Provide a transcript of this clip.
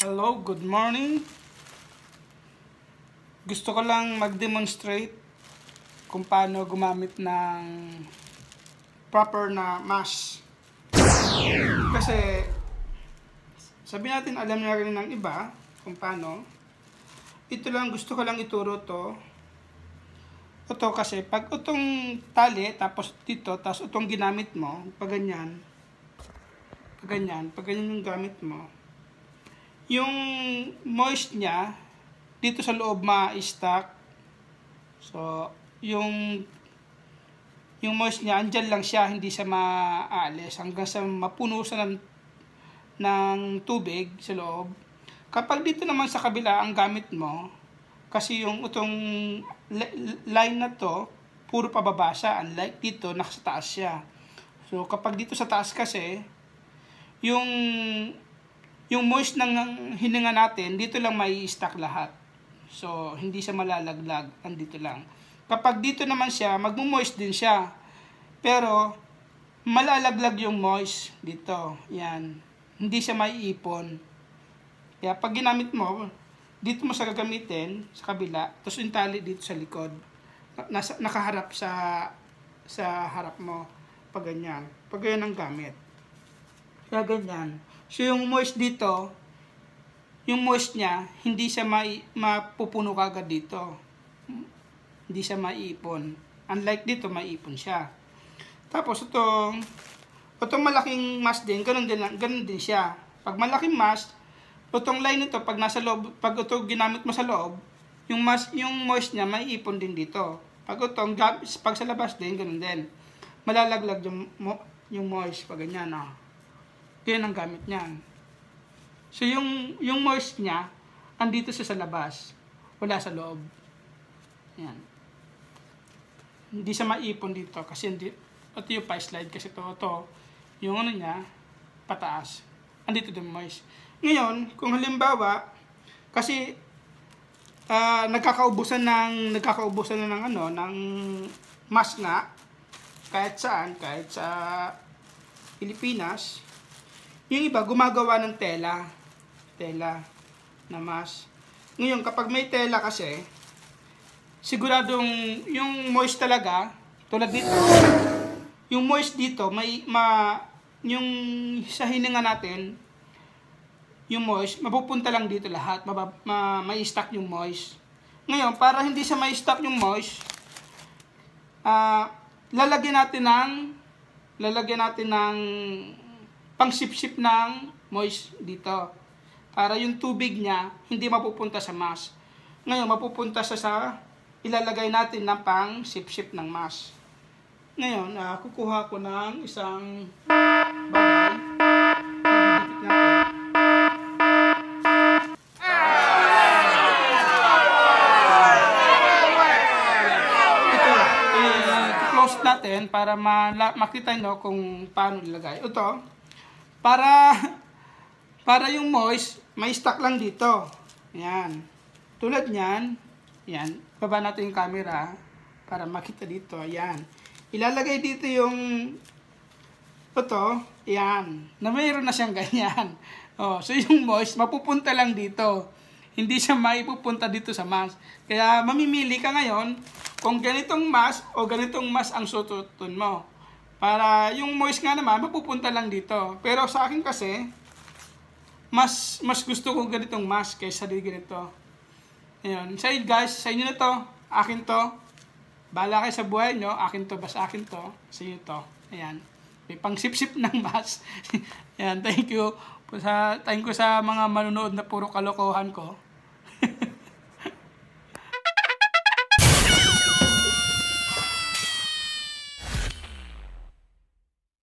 Hello, good morning. Gusto ko lang mag-demonstrate kung paano gumamit ng proper na mask. Kasi sabi natin alam na rin ng iba kung paano. Ito lang, gusto ko lang ituro to. Ito kasi pag itong tali tapos dito, tapos itong ginamit mo, pag ganyan yung gamit mo, yung moist niya dito sa loob ma-stack. So yung moist niya andyan lang siya, hindi siya maalis hanggang sa mapuno sa ng tubig sa loob. Kapag dito naman sa kabila ang gamit mo, kasi yung itong line na to puro pababa siya, unlike dito nasa taas siya. So kapag dito sa taas kasi yung moist ng hininga natin, dito lang may stack lahat. So, hindi siya malalaglag. Andito lang. Kapag dito naman siya, magmo-moist din siya. Pero, malalaglag yung moist dito. Yan. Hindi siya maiipon. Kaya, pag ginamit mo, dito mo siya gagamitin, sa kabila, tapos yung tali dito sa likod. Nakaharap sa harap mo. Pag ganyan. Pag ganyan ang gamit. Kaya ganyan. So, yung moist dito, yung moist niya, hindi siya mapupuno kagad dito. Hindi siya maiipon. Unlike dito, maiipon siya. Tapos, itong malaking mask din, ganun din siya. Pag malaking mask, itong line nito, pag nasa loob, pag ito ginamit mo sa loob, yung moist niya, maiipon din dito. Pag sa labas din, ganun din. Malalaglag yung moist, pag ganyan, Yan ang gamit niyan. So, yung moist niya, andito siya sa labas. Wala sa loob. Yan. Hindi siya maipon dito. Kasi ito yung pa-slide. Kasi ito, yung ano niya, pataas. Andito din moist. Ngayon, kung halimbawa, kasi nagkakaubusan na ng mask nga, kahit saan, kahit sa Pilipinas. Yung iba, gumagawa ng tela na mask. Ngayon, kapag may tela kasi, siguradong yung moist talaga, tulad dito, yung moist dito, yung sa hininga natin, yung moist, mapupunta lang dito lahat, may stack yung moist. Ngayon, para hindi siya may stack yung moist, lalagyan natin ng pangsipsip ng moist dito. Para yung tubig niya, hindi mapupunta sa mask. Ngayon, mapupunta sa ilalagay natin na pangsipsip ng mask. Ngayon, kukuha ko ng isang bagay. I-close natin para makita nyo kung paano nilagay. Ito, para yung moist, may stack lang dito. Ayan. Tulad niyan, ayan. Baba natin yung camera para makita dito. Ayan. Ilalagay dito yung ayan. Na mayroon na siyang ganyan. So yung moist, mapupunta lang dito. Hindi siya maipupunta dito sa mask. Kaya mamimili ka ngayon kung ganitong mask o ganitong mask ang susuotin mo. Para yung moist nga naman, mapupunta lang dito. Pero sa akin kasi, mas gusto ko ganitong mask kaysa di ganito. Ayan. So guys, sa inyo na to. Akin to. Bahala kayo sa buhay nyo. Akin to, basta akin to. Sa inyo to. Ayan. May pangsipsip ng mask. Ayan, thank you. Thank you sa mga manunood na puro kalokohan ko.